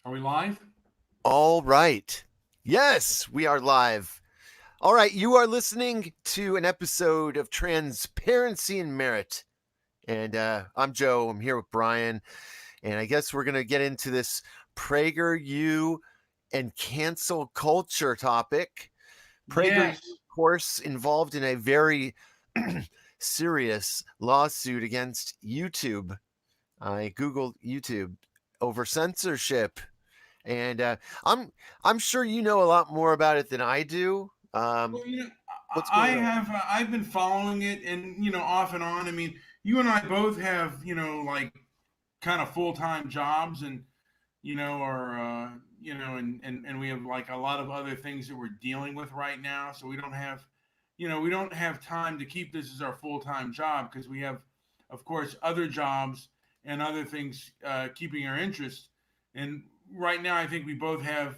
Are we live? All right. Yes, we are live. All right, you are listening to an episode of Transparency and Merit. And I'm Joe. I'm here with Brian. And I guess we're going to get into this Prager U and cancel culture topic. Prager U, Yes. of course, involved in a very serious lawsuit against YouTube. I Googled YouTube over censorship. And I'm sure you know a lot more about it than I do. Well, What's I going on? have I've been following it, and off and on. I mean, you and I both have like kind of full time jobs, and are and we have like a lot of other things that we're dealing with right now. So we don't have time to keep this as our full time job because we have, of course, other jobs and other things keeping our interest. And right now, I think we both have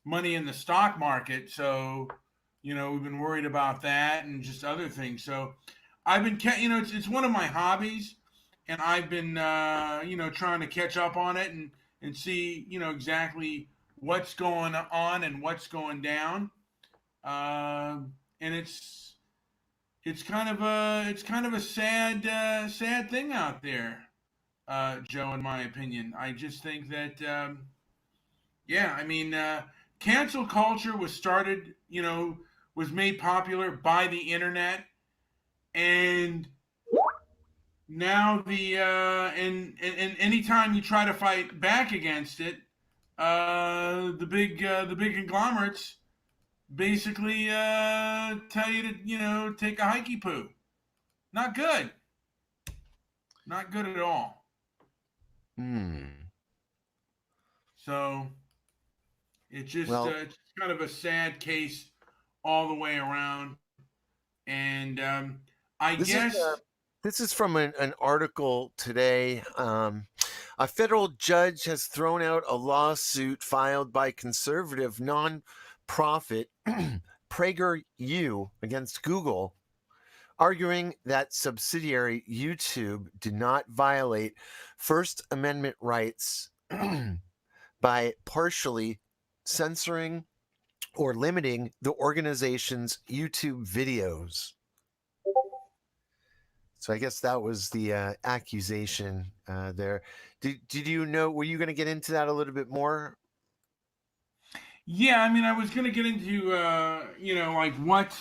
money in the stock market, so we've been worried about that and just other things. So I've been, it's one of my hobbies, and I've been, trying to catch up on it and see, exactly what's going on and what's going down. Uh, and it's kind of a sad thing out there, Joe. In my opinion, I just think that yeah, I mean, cancel culture was started, was made popular by the internet, and now and anytime you try to fight back against it, the big conglomerates basically tell you to take a hikey poo. Not good. Not good at all. Hmm. So Well, it's kind of a sad case all the way around. And I this is guess this is from an article today. A federal judge has thrown out a lawsuit filed by conservative nonprofit Prager U against Google, arguing that subsidiary YouTube did not violate First Amendment rights by partially censoring or limiting the organization's YouTube videos. So I guess that was the accusation there. Did you know? Were you going to get into that a little bit more? yeah, I mean, I was going to get into like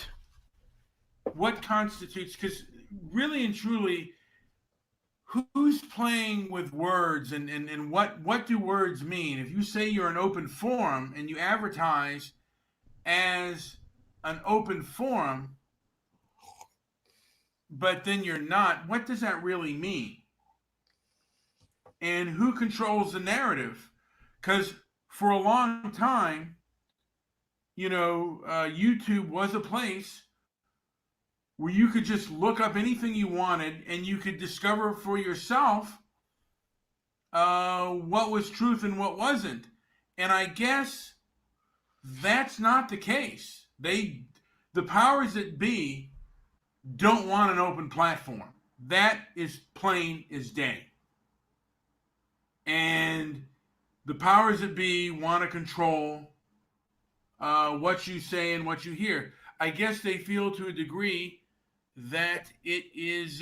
what constitutes, because really and truly, who's playing with words, and what do words mean? If you say you're an open forum and you advertise as an open forum, but then you're not, what does that really mean? And who controls the narrative? Because for a long time, YouTube was a place where you could just look up anything you wanted and you could discover for yourself what was truth and what wasn't. And I guess that's not the case. The powers that be, don't want an open platform. That is plain as day. And the powers that be want to control what you say and what you hear. I guess they feel to a degree that it's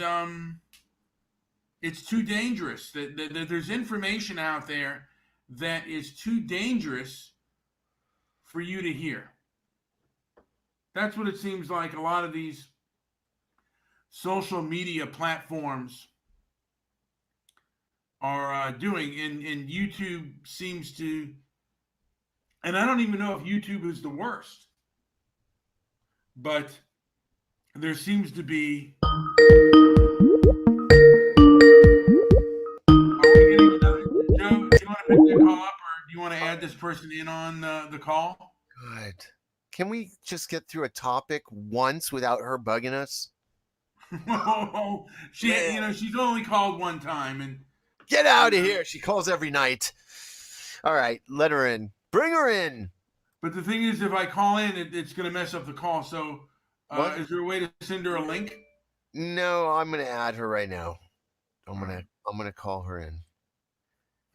too dangerous. That there's information out there that is too dangerous for you to hear. That's what it seems like a lot of these social media platforms are doing, and YouTube seems to. And I don't even know if YouTube is the worst, but there seems to be. Are we getting another? Joe, do you want to pick that call up, or do you want to add this person in on the call? Good. Can we just get through a topic once without her bugging us? She, Man, she's only called one time, and get you out of know. here. She calls every night. All right, let her in. Bring her in. But the thing is, if I call in, it's going to mess up the call. So, What? is there a way to send her a link? No, I'm going to add her right now. All right, I'm going to call her in.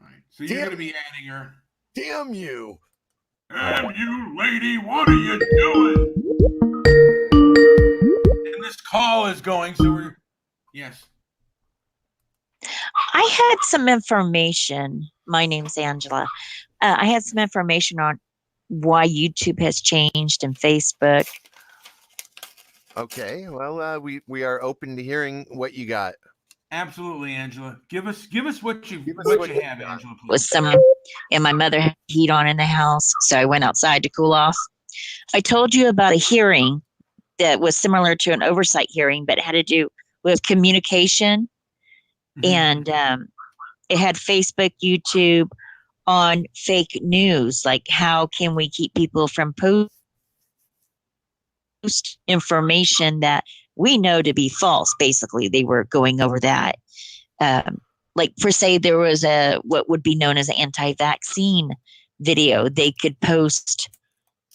all right. So you're Damn going to it. be adding her. Damn you! Damn you, lady, what are you doing? And this call is going, so we're yes. I had some information. My name's Angela. I had some information on why YouTube has changed and Facebook. Okay, well, we are open to hearing what you got. Absolutely, Angela. Give us what you Give us what what you you have, got. Angela, Was please. some, and my mother had heat on in the house, so I went outside to cool off. I told you about a hearing that was similar to an oversight hearing, but it had to do with communication, and it had Facebook, YouTube on fake news, like how can we keep people from post information that we know to be false. Basically, they were going over that. Like, for say there was what would be known as an anti-vaccine video, they could post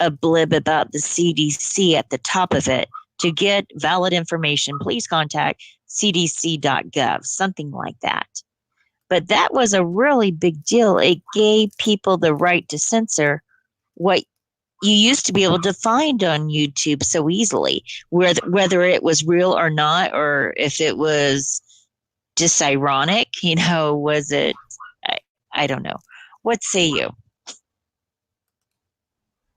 a blib about the CDC at the top of it. To get valid information, please contact cdc.gov, something like that. But that was a really big deal. It gave people the right to censor what you used to be able to find on YouTube so easily, whether it was real or not, or if it was just ironic, was it? I don't know. What say you?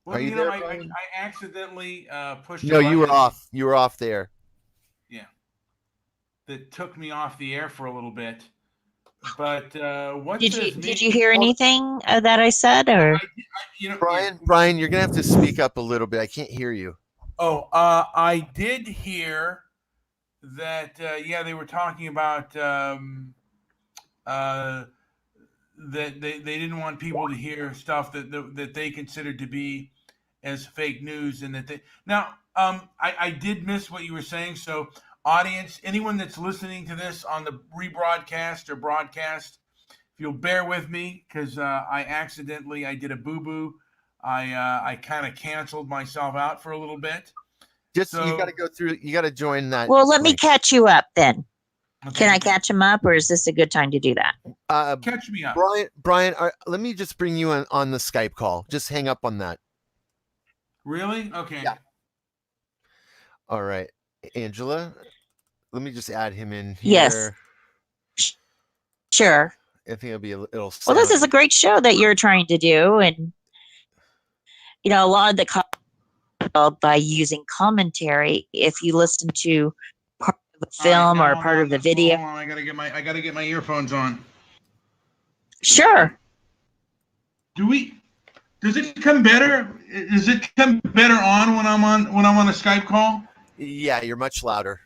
Well, Are you there, Brian? I accidentally pushed No, a button. you were off. You were off there. Yeah, that took me off the air for a little bit. But what did you hear anything that I said, or Brian, you're gonna have to speak up a little bit. I can't hear you. Oh, I did hear that. They were talking about that they didn't want people to hear stuff that they considered to be as fake news, and that they now I did miss what you were saying. So, audience, anyone that's listening to this on the rebroadcast or broadcast, if you'll bear with me, because I did a boo boo. I kind of canceled myself out for a little bit. You got to go through. You got to join that. Well, let me catch you up then. Okay. Can I catch him up, or is this a good time to do that? Catch me up, Brian. Let me just bring you on the Skype call. Just hang up on that. Really? Okay. Yeah. All right, Angela. Let me just add him in here. Yes. Sure. I think it'll be it'll. Well, this is a great show that you're trying to do, and a lot of the by using commentary. If you listen to part of the film or part of the video, hold on, I gotta get my earphones on. Sure. Does it come better? Does it come better on when I'm on a Skype call? Yeah, you're much louder.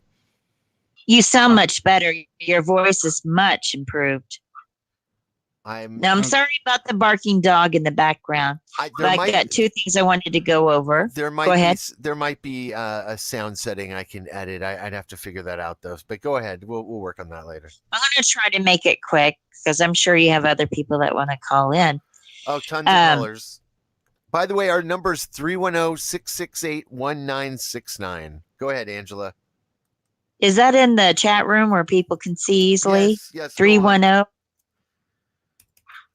You sound much better. Your voice is much improved. I'm sorry about the barking dog in the background. I got two things I wanted to go over. Go ahead. There might be a sound setting I can edit. I'd have to figure that out though. But go ahead. We'll work on that later. I'm going to try to make it quick because I'm sure you have other people that want to call in. Oh, tons of callers. By the way, our number is 310-668-1969. Go ahead, Angela. Is that in the chat room where people can see easily? Yes. 310.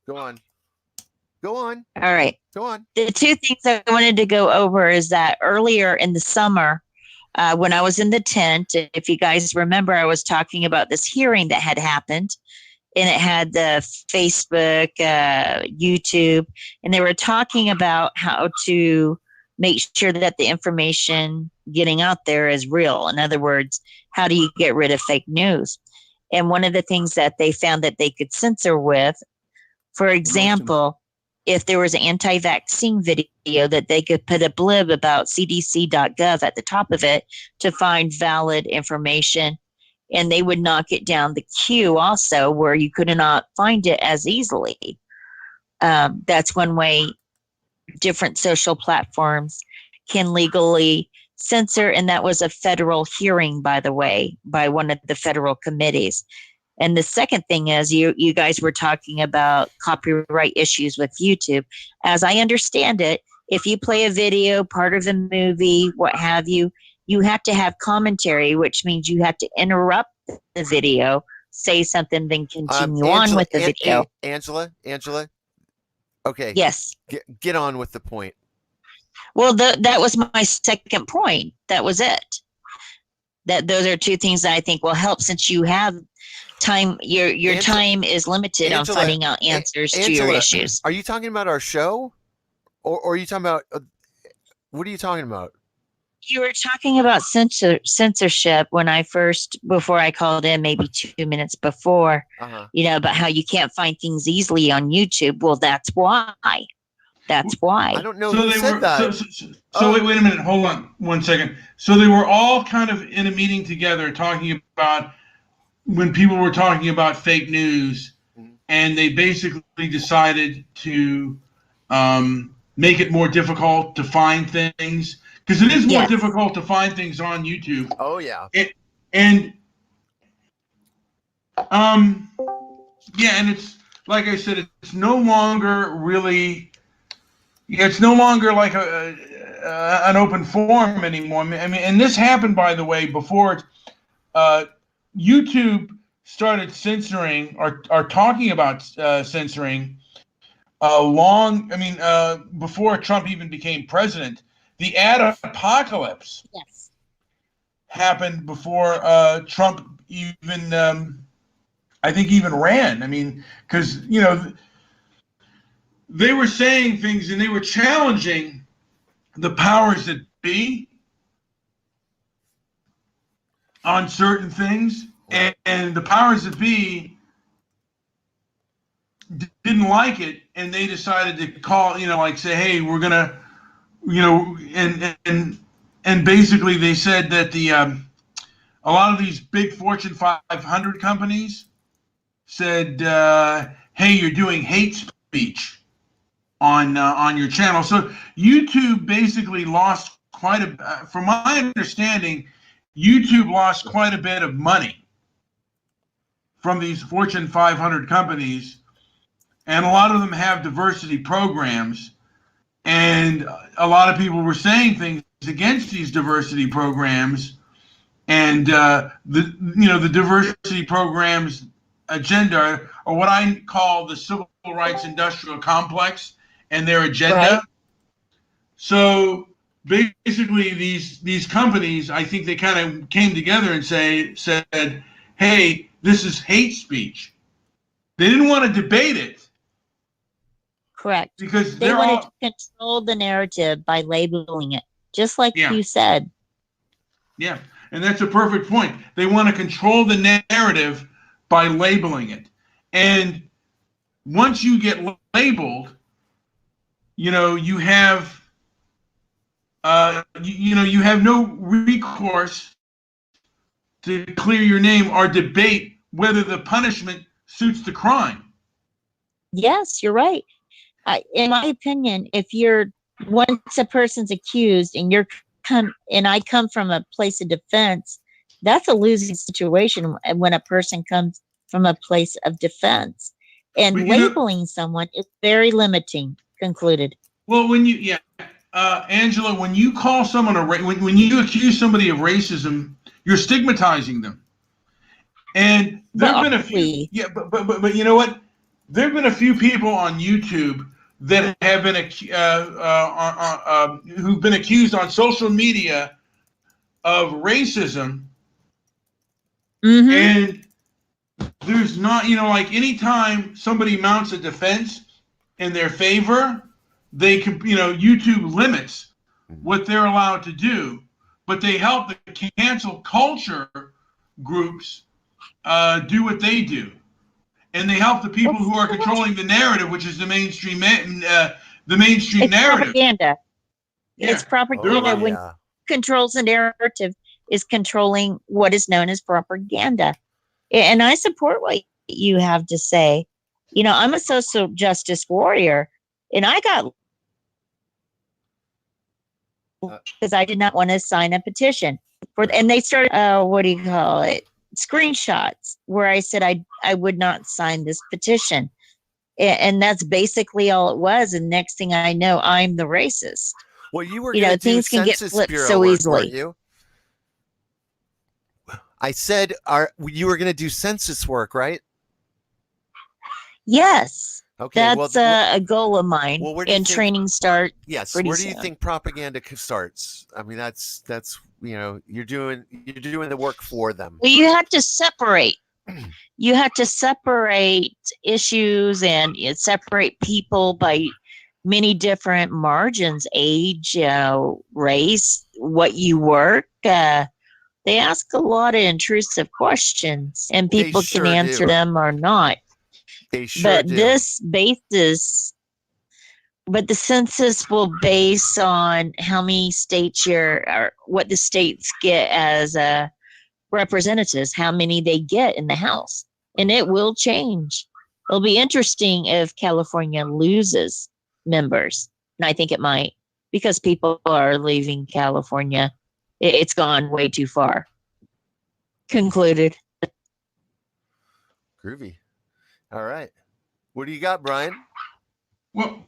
Go on. All right. Go on. The two things I wanted to go over is that earlier in the summer, when I was in the tent, if you guys remember, I was talking about this hearing that had happened, and it had the Facebook, YouTube, and they were talking about how to make sure that the information getting out there is real. In other words, how do you get rid of fake news? And one of the things that they found that they could censor with, for example, if there was an anti-vaccine video, that they could put a blib about cdc.gov at the top of it to find valid information, and they would knock it down the queue also where you could not find it as easily. That's one way different social platforms can legally censor, and that was a federal hearing, by the way, by one of the federal committees. And the second thing is you guys were talking about copyright issues with YouTube. As I understand it, if you play a video, part of the movie, what have you, you have to have commentary, which means you have to interrupt the video, say something, then continue on with the video. Angela, Okay. Yes. Get on with the point. Well, that was my second point. That was it. Those are two things that I think will help, since you have time. Your time is limited on Angela, finding out answers to your Angela, issues. are you talking about our show, or are you talking about what are you talking about? You were talking about censorship when before I called in, maybe 2 minutes before, about how you can't find things easily on YouTube. Well, that's why. That's why. I don't know who said that. So wait a minute. Hold on 1 second. So they were all kind of in a meeting together talking about when people were talking about fake news, and they basically decided to make it more difficult to find things, because it is more difficult to find things on YouTube. Oh yeah. And it's like I said, it's no longer really. It's no longer like an open forum anymore. I mean, and this happened, by the way, before YouTube started censoring or talking about censoring before Trump even became president. The ad apocalypse happened before Trump even, I think, even ran. I mean, because, they were saying things and they were challenging the powers that be on certain things, and the powers that be didn't like it, and they decided to call, say, hey, we're gonna, and basically they said that a lot of these big Fortune 500 companies said, hey, you're doing hate speech on your channel. So YouTube basically lost from my understanding, YouTube lost quite a bit of money from these Fortune 500 companies, and a lot of them have diversity programs, and a lot of people were saying things against these diversity programs, and the diversity programs agenda, or what I call the civil rights industrial complex, and their agenda. Right. So basically, these companies, I think they kind of came together and said, hey, this is hate speech. They didn't want to debate it. Correct. Because they wanted to control the narrative by labeling it, just like you said. Yeah, and that's a perfect point. They want to control the narrative by labeling it. And once you get labeled, you have you have no recourse to clear your name or debate whether the punishment suits the crime. Yes, you're right. In my opinion, once a person's accused and I come from a place of defense, that's a losing situation when a person comes from a place of defense. And labeling someone is very limiting. Concluded. Well, Angela, when you call someone when you accuse somebody of racism, you're stigmatizing them. And there've been a few. Yeah, but you know what? There've been a few people on YouTube that have been who've been accused on social media of racism, and there's not, like, anytime somebody mounts a defense in their favor, they can, YouTube limits what they're allowed to do, but they help the cancel culture groups do what they do, and they help the people who are controlling the narrative, which is the mainstream narrative. Propaganda. Yeah. It's propaganda. When controls the narrative is controlling what is known as propaganda. And I support what you have to say. I'm a social justice warrior, and I got because I did not want to sign a petition and they started what do you call it, screenshots where I said I would not sign this petition, and that's basically all it was. And next thing I know, I'm the racist. Well, you were going to do things can get Census flipped Bureau so work, easily. weren't you? I said you were going to do census work, right? Yes. Okay. That's a goal of mine. Well, where do you And think? training start Yes. pretty Where do you soon. think propaganda starts? I mean, that's you're doing the work for them. Well, you have to separate. You have to separate issues and separate people by many different margins: age, race, what you work. They ask a lot of intrusive questions, and They people can sure answer do. them or not. They sure But do. this basis, but the census will base on how many states or what the states get as representatives, how many they get in the House, and it will change. It'll be interesting if California loses members, and I think it might, because people are leaving California. It's gone way too far. Concluded. Groovy. All right. What do you got, Brian? Well,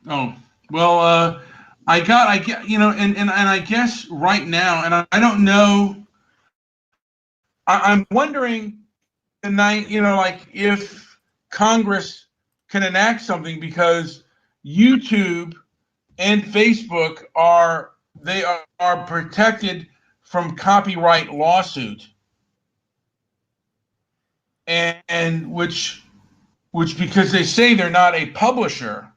oh, well, I get, and I guess right now, and I don't know, I'm wondering tonight, like if Congress can enact something because YouTube and Facebook are protected from copyright lawsuit, and which because they say they're not a publisher.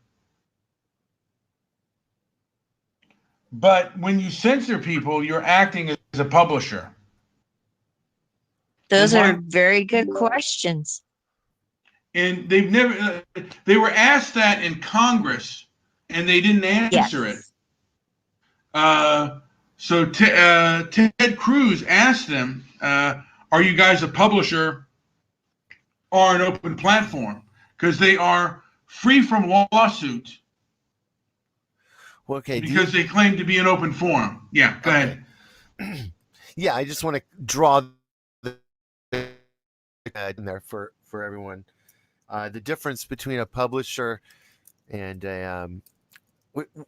But when you censor people, you're acting as a publisher. Those are very good questions. And they were asked that in Congress, and they didn't answer it. So Ted Cruz asked them, "Are you guys a publisher or an open platform?" Because they are free from lawsuit. Well, okay. Because they claim to be an open forum. Yeah, go ahead. Yeah, I just want to draw in there for everyone. The difference between a publisher and a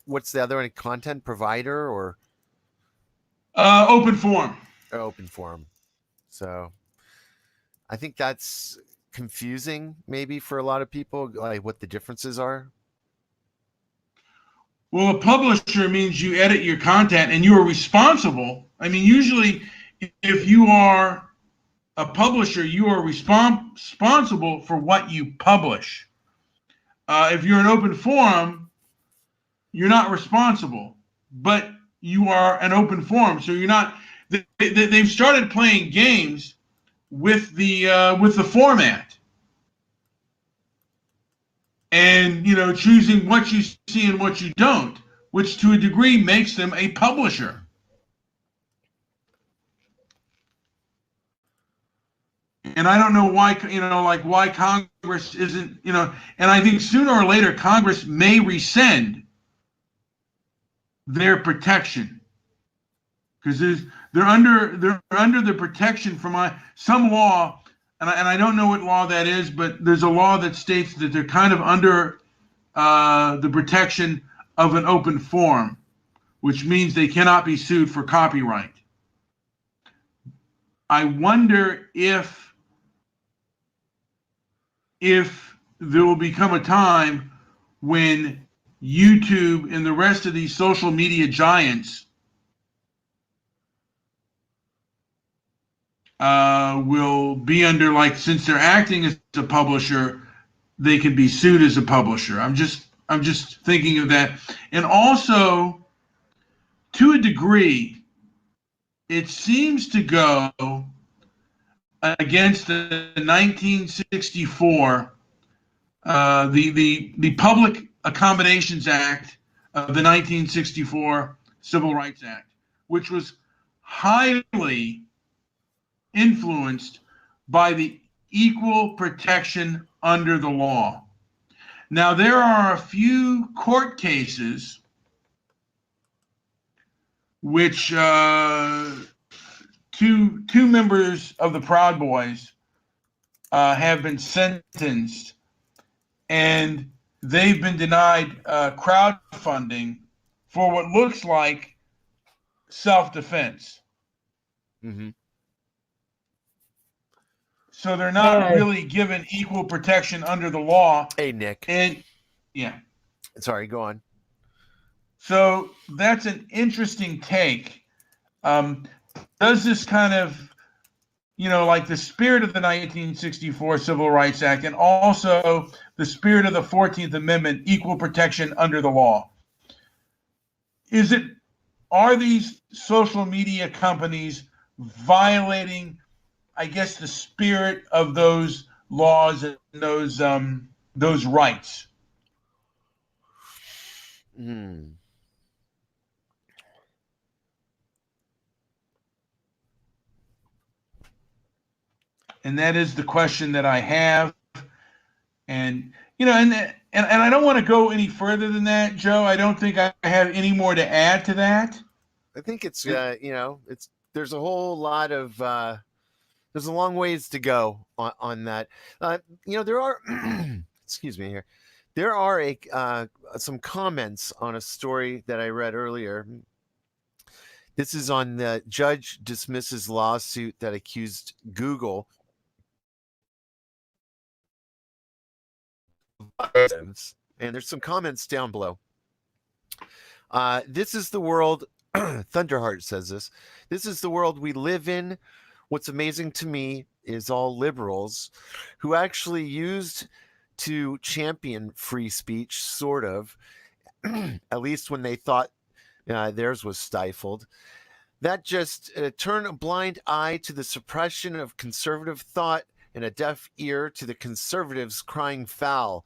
what's the other one? A content provider or open forum. Open forum. So I think that's confusing maybe for a lot of people, like what the differences are. Well, a publisher means you edit your content and you are responsible. I mean, usually if you are a publisher, you are responsible for what you publish. If you're an open forum, you're not responsible, but you are an open forum, so you're not. They've started playing games with the format, and choosing what you see and what you don't, which to a degree makes them a publisher. And I don't know why, why Congress isn't, and I think sooner or later Congress may rescind their protection because they're under the protection from some law, and I don't know what law that is, but there's a law that states that they're kind of under the protection of an open forum, which means they cannot be sued for copyright. I wonder if there will become a time when YouTube and the rest of these social media giants will be under, like, since they're acting as a publisher, they can be sued as a publisher. I'm just thinking of that. And also, to a degree, it seems to go against the 1964 the Public Accommodations Act of the 1964 Civil Rights Act, which was highly influenced by the equal protection under the law. Now, there are a few court cases which two members of the Proud Boys have been sentenced, and they've been denied crowdfunding for what looks like self-defense. Mm-hmm. So they're not really given equal protection under the law. Hey, Nick. And yeah. Sorry, go on. So that's an interesting take. Does this kind of, like the spirit of the 1964 Civil Rights Act and also the spirit of the 14th Amendment, equal protection under the law, are these social media companies violating, I guess, the spirit of those laws and those rights? Hmm. And that is the question that I have. And and I don't want to go any further than that, Joe. I don't think I have any more to add to that. I think it's there's a whole lot of there's a long ways to go on that. There are excuse me here. There are some comments on a story that I read earlier. This is on the judge dismisses lawsuit that accused Google and there's some comments down below. This is the world. Thunderheart says this. This is the world we live in. What's amazing to me is all liberals who actually used to champion free speech, sort of, at least when they thought theirs was stifled, that just turn a blind eye to the suppression of conservative thought and a deaf ear to the conservatives crying foul.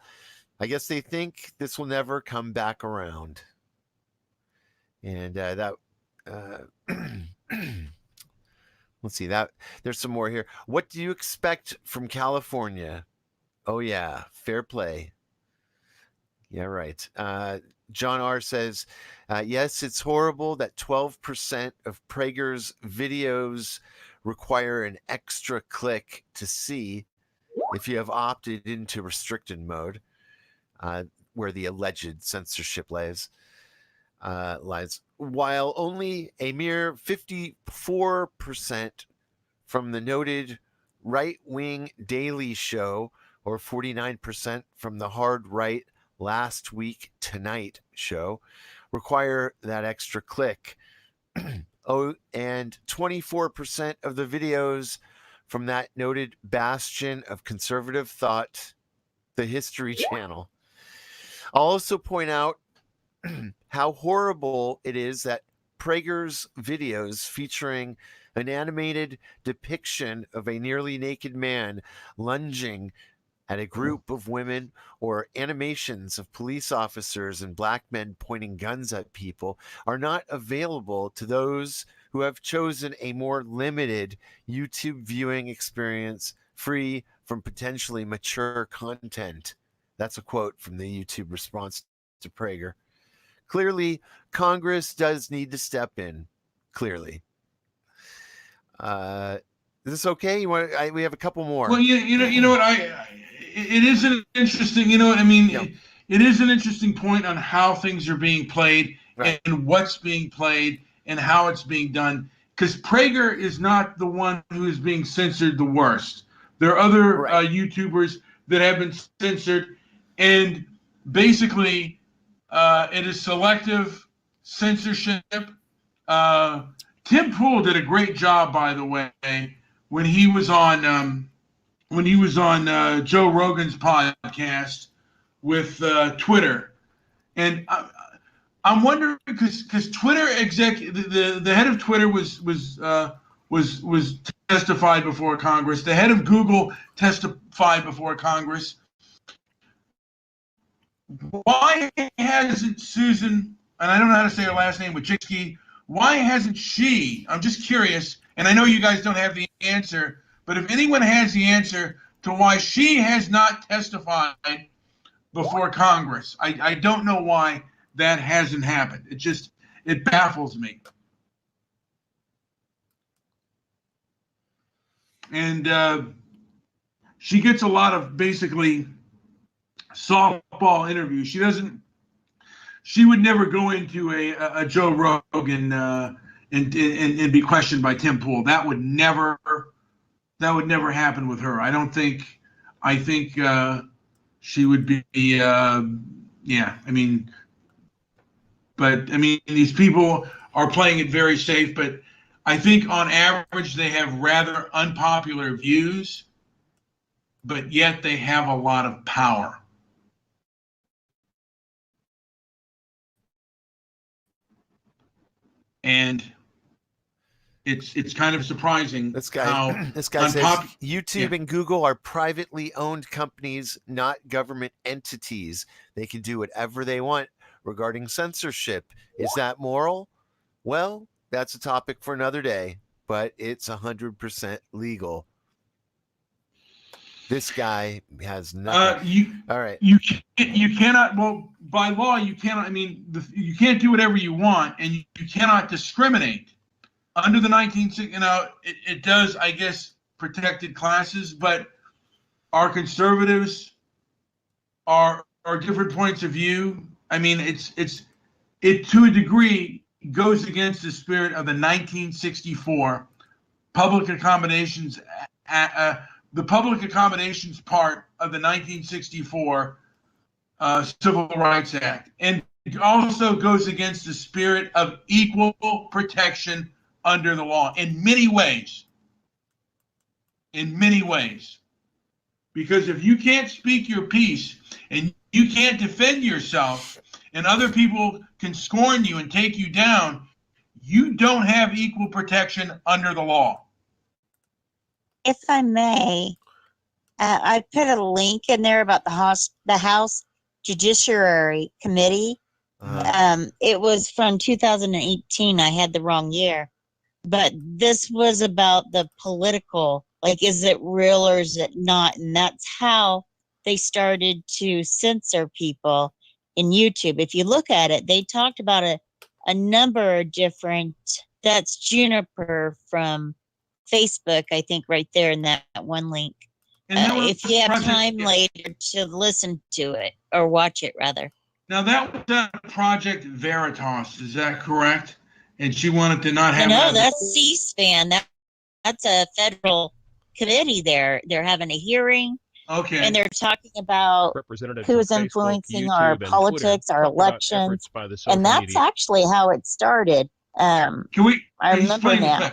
I guess they think this will never come back around. And let's see that there's some more here. What do you expect from California? Oh yeah, fair play. Yeah, right. John R says, yes, it's horrible that 12% of Prager's videos require an extra click to see if you have opted into restricted mode, where the alleged censorship lies, while only a mere 54% from the noted right-wing Daily Show or 49% from the hard right Last Week Tonight show require that extra click. Oh, and 24% of the videos from that noted bastion of conservative thought, the History Channel. I'll also point out how horrible it is that Prager's videos featuring an animated depiction of a nearly naked man lunging at a group of women or animations of police officers and black men pointing guns at people are not available to those who have chosen a more limited YouTube viewing experience free from potentially mature content. That's a quote from the YouTube response to Prager. Clearly, Congress does need to step in. Clearly. Is this okay? We have a couple more. Well, you know what it is an interesting, Yeah. It is an interesting point on how things are being played, right, and what's being played and how it's being done. Because Prager is not the one who is being censored the worst. There are other YouTubers that have been censored, and basically, it is selective censorship. Tim Pool did a great job, by the way, when he was on Joe Rogan's podcast with Twitter, and I'm wondering because Twitter the head of Twitter was testified before Congress. The head of Google testified before Congress. Why hasn't Susan, and I don't know how to say her last name, Wojcicki, why hasn't she? I'm just curious, and I know you guys don't have the answer, but if anyone has the answer to why she has not testified before Congress, I don't know why that hasn't happened. It baffles me. And she gets a lot of basically softball interviews. She would never go into a Joe Rogan and be questioned by Tim Pool. That would never that would never happen with her. I think she would be, yeah, I mean, but I mean, these people are playing it very safe, but I think on average they have rather unpopular views, but yet they have a lot of power. And it's kind of surprising This guy says YouTube and Google are privately owned companies, not government entities. They can do whatever they want regarding censorship. Is that moral? Well, that's a topic for another day, but it's 100% legal. This guy has nothing. All right. You cannot. Well, by law, you cannot. I mean, you can't do whatever you want, and you cannot discriminate. Under the 1960, it does, I guess, protected classes, but our conservatives are different points of view. I mean, it to a degree goes against the spirit of the 1964 public accommodations, the public accommodations part of the 1964 Civil Rights Act, and it also goes against the spirit of equal protection under the law in many ways. Because if you can't speak your piece and you can't defend yourself and other people can scorn you and take you down, you don't have equal protection under the law. If I may, I put a link in there about the House Judiciary Committee. It was from 2018. I had the wrong year. But this was about the political, like, is it real or is it not? And that's how they started to censor people in YouTube. If you look at it, they talked about a number of different, that's Juniper from Facebook, I think, right there in that one link. If you have time later to listen to it or watch it, rather. Now, that was Project Veritas, is that correct? And she wanted to not have. No, that's C-SPAN. That's a federal committee. They're having a hearing. Okay. And they're talking about who's influencing our politics, our elections, and that's actually how it started. I remember now.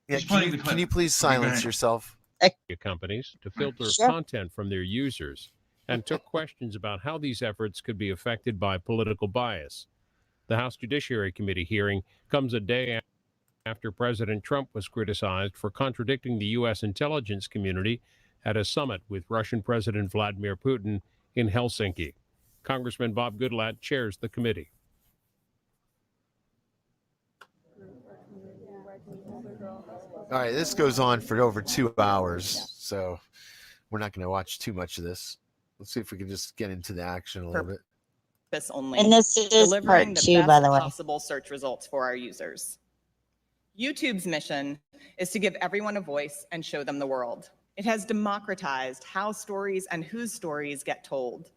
Yeah, can you please silence yourself? Companies to filter content from their users and took questions about how these efforts could be affected by political bias. The House Judiciary Committee hearing comes a day after President Trump was criticized for contradicting the U.S. intelligence community at a summit with Russian President Vladimir Putin in Helsinki. Congressman Bob Goodlatte chairs the committee. All right, this goes on for over 2 hours, so we're not going to watch too much of this. Let's see if we can just get into the action a little bit. Only, and this is delivering part 2, by the way. Possible search results for our users. YouTube's mission is to give everyone a voice and show them the world. It has democratized how stories and whose stories get told.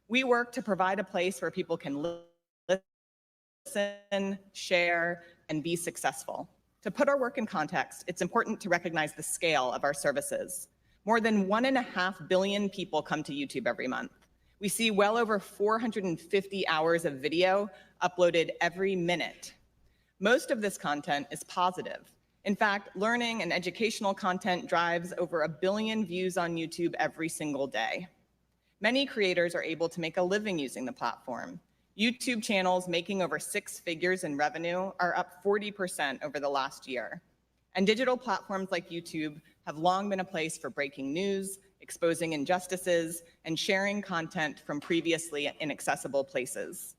We work to provide a place where people can listen, share, and be successful. To put our work in context, it's important to recognize the scale of our services. More than 1.5 billion people come to YouTube every month. We see well over 450 hours of video uploaded every minute. Most of this content is positive. In fact, learning and educational content drives over 1 billion views on YouTube every single day. Many creators are able to make a living using the platform. YouTube channels making over 6 figures in revenue are up 40% over the last year. And digital platforms like YouTube have long been a place for breaking news, exposing injustices, and sharing content from previously inaccessible places.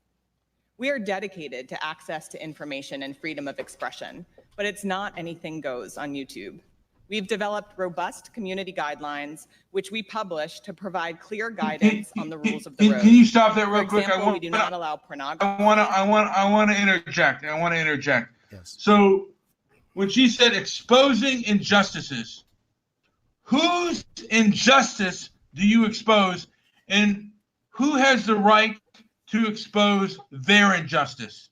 We are dedicated to access to information and freedom of expression, but it's not anything goes on YouTube. We've developed robust community guidelines, which we publish to provide clear guidance on the rules of the road. Can you stop that real quick? We do not allow pornography. I want to interject. Yes. So when she said exposing injustices, whose injustice do you expose, and who has the right to expose their injustice?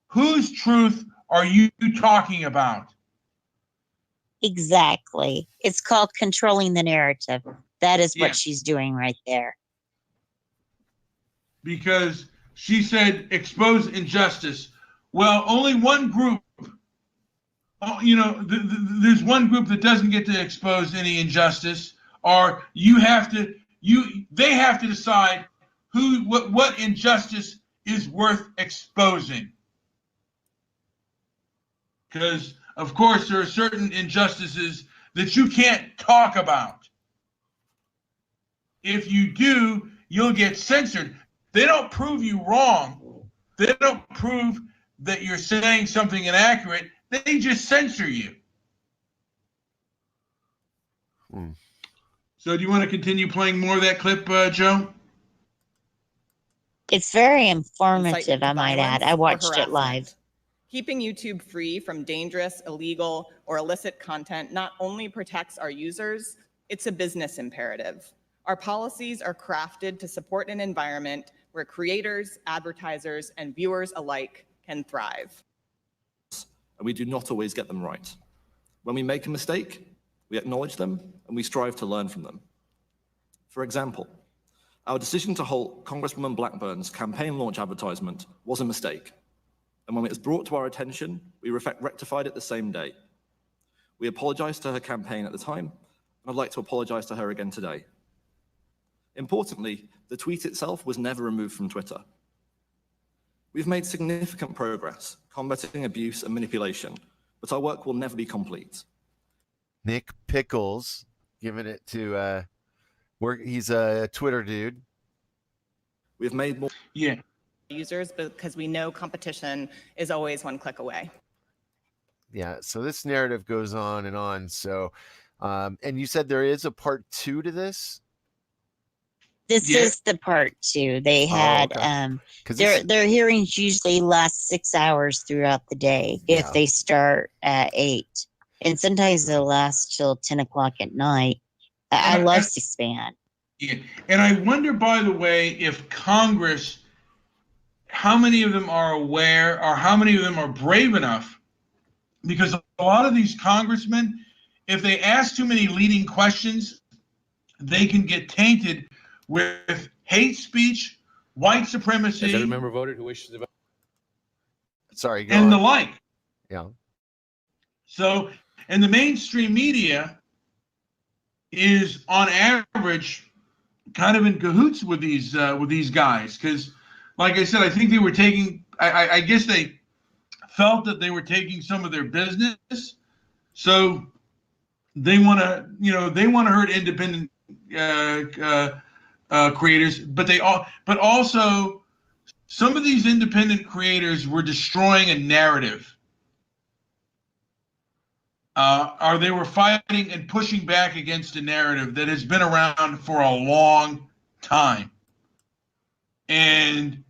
Whose truth are you talking about? Exactly. It's called controlling the narrative. That is what Yeah. she's doing right there. Because she said expose injustice. Well, only one group, there's one group that doesn't get to expose any injustice, or they have to decide what injustice is worth exposing. Because, of course, there are certain injustices that you can't talk about. If you do, you'll get censored. They don't prove you wrong. They don't prove that you're saying something inaccurate. They just censor you. So do you want to continue playing more of that clip, Joe? It's very informative, Incitement to I might add. violence I or watched it live. harassment. Keeping YouTube free from dangerous, illegal, or illicit content not only protects our users, it's a business imperative. Our policies are crafted to support an environment where creators, advertisers, and viewers alike can thrive. And we do not always get them right. When we make a mistake, we acknowledge them and we strive to learn from them. For example, our decision to halt Congresswoman Blackburn's campaign launch advertisement was a mistake. And when it was brought to our attention, we rectified it the same day. We apologized to her campaign at the time, and I'd like to apologize to her again today. Importantly, the tweet itself was never removed from Twitter. We've made significant progress combating abuse and manipulation, but our work will never be complete. Nick Pickles giving it to he's a Twitter dude. We've made more users because we know competition is always one click away. Yeah, so this narrative goes on and on. So and you said there is a part 2 to this? This is the part 2. They had their hearings usually last 6 hours throughout the day if they start at 8. And sometimes they'll last till 10 o'clock at night. I love C-SPAN. Yeah. And I wonder, by the way, if Congress, how many of them are aware or how many of them are brave enough? Because a lot of these congressmen, if they ask too many leading questions, they can get tainted with hate speech, white supremacy. Has every member voted who wishes to vote? Sorry, go and on. the like. Yeah. So, and the mainstream media is on average kind of in cahoots with these guys, because, like I said, I think they were taking. I guess they felt that they were taking some of their business, so they want to, hurt independent creators, but also some of these independent creators were destroying a narrative. Or they were fighting and pushing back against a narrative that has been around for a long time. And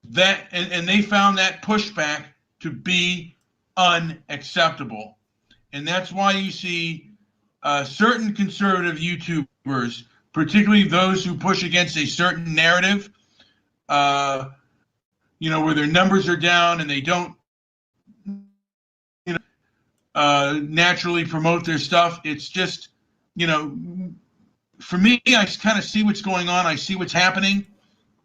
they found that pushback to be unacceptable. And that's why you see certain conservative YouTubers, particularly those who push against a certain narrative, where their numbers are down and they don't naturally promote their stuff. It's just, for me, I kind of see what's going on. I see what's happening,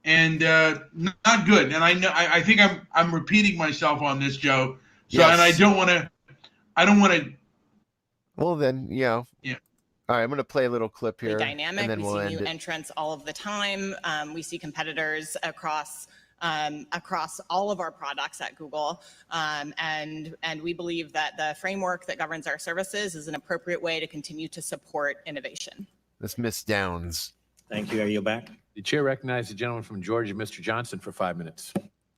and not good. And I think I'm repeating myself on this, Joe. So, yes. And I don't want to. Well, then, Yeah. All right, I'm going to play a little clip here. Dynamic. And then we we'll see new entrants all of the time. We see competitors across all of our products at Google. And we believe that the framework that governs our services is an appropriate way to continue to support innovation. That's Miss Downs. Thank you. Are you back? The chair recognizes the gentleman from Georgia, Mr. Johnson, for 5 minutes.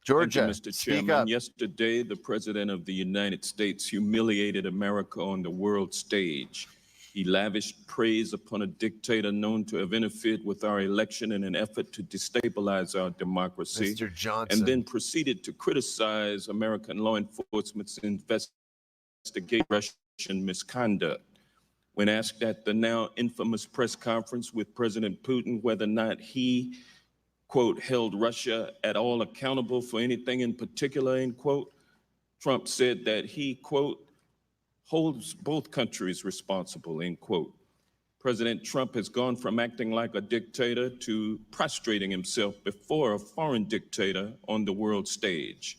Georgia, Thank you, Mr. speak Chairman. up. Yesterday, the President of the United States humiliated America on the world stage. He lavished praise upon a dictator known to have interfered with our election in an effort to destabilize our democracy. Mr. Johnson. And then proceeded to criticize American law enforcement's investigation of Russian misconduct. When asked at the now infamous press conference with President Putin whether or not he, quote, held Russia at all accountable for anything in particular, end quote, Trump said that he, quote, holds both countries responsible, end quote. President Trump has gone from acting like a dictator to prostrating himself before a foreign dictator on the world stage.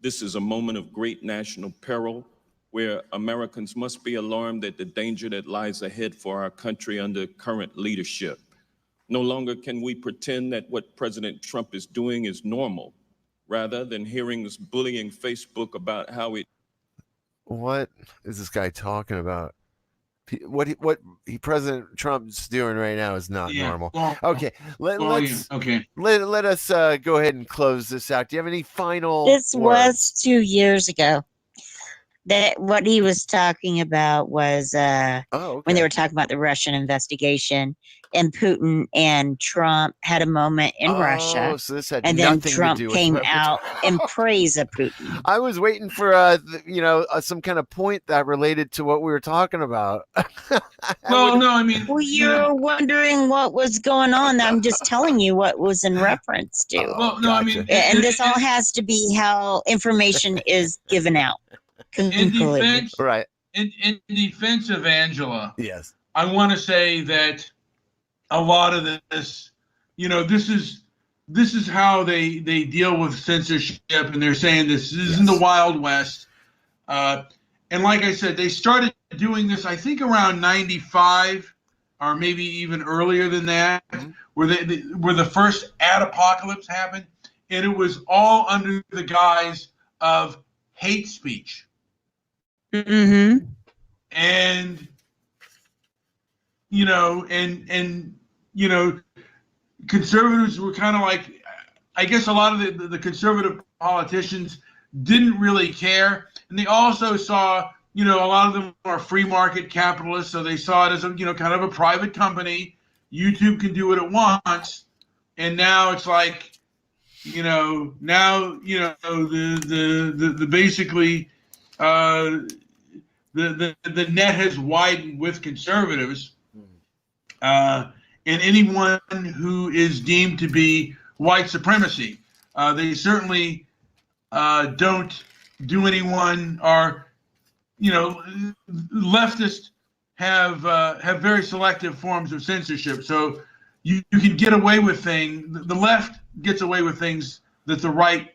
This is a moment of great national peril where Americans must be alarmed at the danger that lies ahead for our country under current leadership. No longer can we pretend that what President Trump is doing is normal, rather than hearing this bullying Facebook about how it. What is this guy talking about? What President Trump's doing right now is not normal. Okay, let us go ahead and close this out. Do you have any final This words? was 2 years ago. That what he was talking about was when they were talking about the Russian investigation, and Putin and Trump had a moment in Russia. So this had and then nothing Trump to do with came what we're out and praised Putin. I was waiting for some kind of point that related to what we were talking about. Well, you're wondering what was going on. I'm just telling you what was in reference to. And this all has to be how information is given out. In defense, right? In defense of Angela, yes, I want to say that a lot of this, this is how they deal with censorship, and they're saying this isn't the Wild West. And like I said, they started doing this, I think, around 95, or maybe even earlier than that, where the first ad apocalypse happened, and it was all under the guise of hate speech. Mm-hmm. And conservatives were kind of like, I guess a lot of the conservative politicians didn't really care, and they also saw, a lot of them are free market capitalists, so they saw it as a, kind of a private company. YouTube can do what it wants, and now it's like, the basically. The net has widened with conservatives, and anyone who is deemed to be white supremacy. They certainly don't do anyone, or leftists have very selective forms of censorship. So you can get away with things. The left gets away with things that the right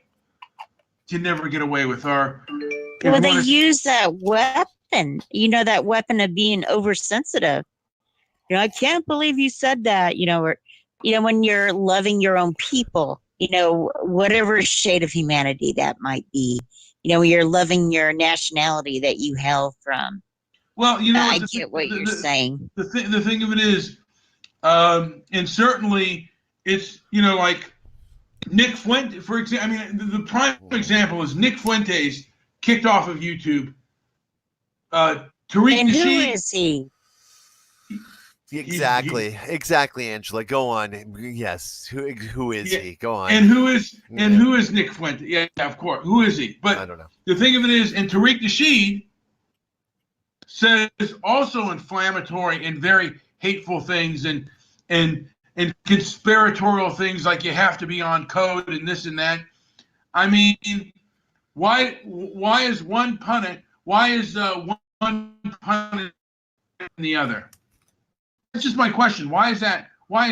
can never get away with. Or well, they use that weapon. That weapon of being oversensitive. I can't believe you said that. Or when you're loving your own people. Whatever shade of humanity that might be. When you're loving your nationality that you hail from. Well, I get what you're saying. The thing of it is, and certainly it's like Nick Fuentes, for example. I mean, the prime example is Nick Fuentes kicked off of YouTube. Tariq and who Nasheed, is he? Exactly, Angela. Go on. Yes. Who is he? Go on. And who is Nick Fuentes? Yeah, of course. Who is he? But I don't know. The thing of it is, and Tariq Nasheed says also inflammatory and very hateful things, and conspiratorial things, like you have to be on code and this and that. I mean, why is one pundit? Why is one pundit than the other? That's just my question. Why is that? Why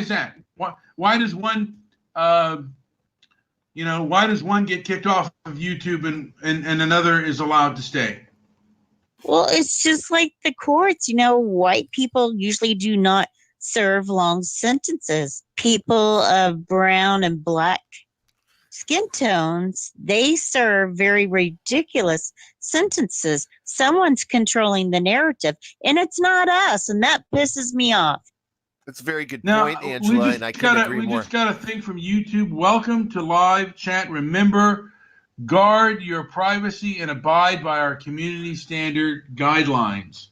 does one why does one get kicked off of YouTube and another is allowed to stay? Well, it's just like the courts. White people usually do not serve long sentences. People of brown and black skin tones, they serve very ridiculous sentences. Someone's controlling the narrative, and it's not us, and that pisses me off. That's a very good point, Angela, and I couldn't agree more. We just got a thing from YouTube. Welcome to live chat. Remember, guard your privacy and abide by our community standard guidelines.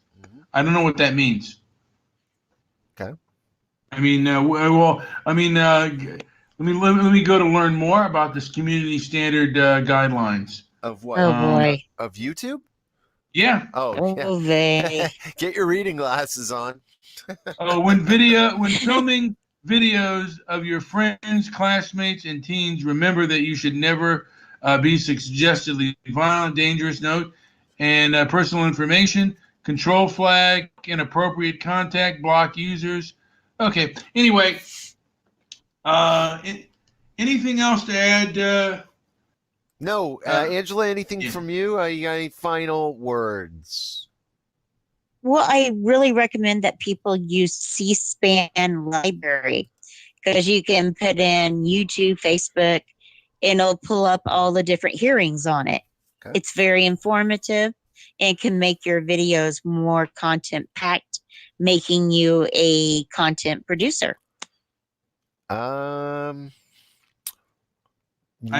I don't know what that means. Okay. I mean, let me go to learn more about this community standard guidelines. Of what? Oh boy. Of YouTube? Yeah. Oh, they. Get your reading glasses on. When filming videos of your friends, classmates, and teens, remember that you should never be suggestively violent, dangerous, note, and personal information. control flag, inappropriate contact, block users. Okay. Anyway, anything else to add? No, Angela, anything from you? You got any final words? Well, I really recommend that people use C-SPAN library because you can put in YouTube, Facebook, and it'll pull up all the different hearings on it. Okay. It's very informative and can make your videos more content packed, making you a content producer. I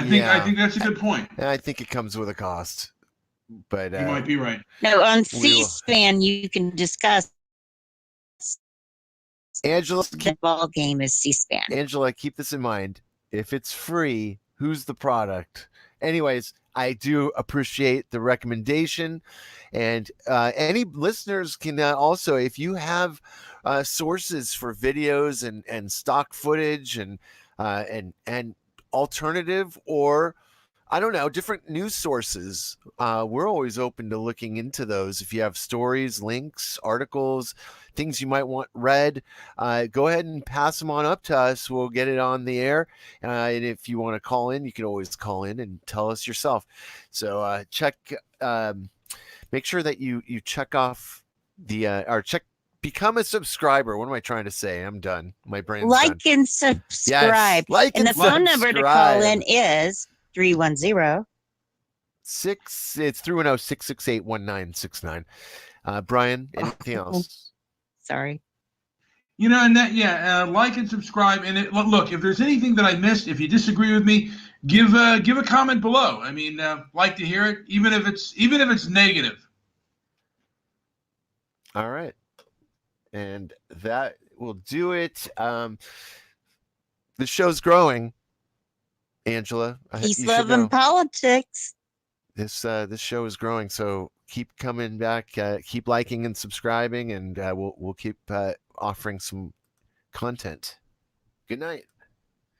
think that's a good point. I think it comes with a cost, but You might be right. No, on C-SPAN you can discuss. Angela, The ball game is C-SPAN. Angela, keep this in mind. If it's free, who's the product? Anyways, I do appreciate the recommendation, and any listeners can also, if you have sources for videos and stock footage and alternative, or I don't know, different news sources, we're always open to looking into those. If you have stories, links, articles, things you might want read, go ahead and pass them on up to us. We'll get it on the air. And if you want to call in, you can always call in and tell us yourself. So make sure that you check off become a subscriber. What am I trying to say? I'm done. My brain's like done. and subscribe. Yes, and the phone number to call in is 310 it's 310-668-1969. Brian, anything else? Sorry. And that, like and subscribe. And look, if there's anything that I missed, if you disagree with me, give a comment below. I mean, like to hear it, even if it's negative. All right, and that will do it. The show's growing, Angela. Peace, love, and politics. This show is growing, so keep coming back, keep liking and subscribing, and we'll keep offering some content. Good night.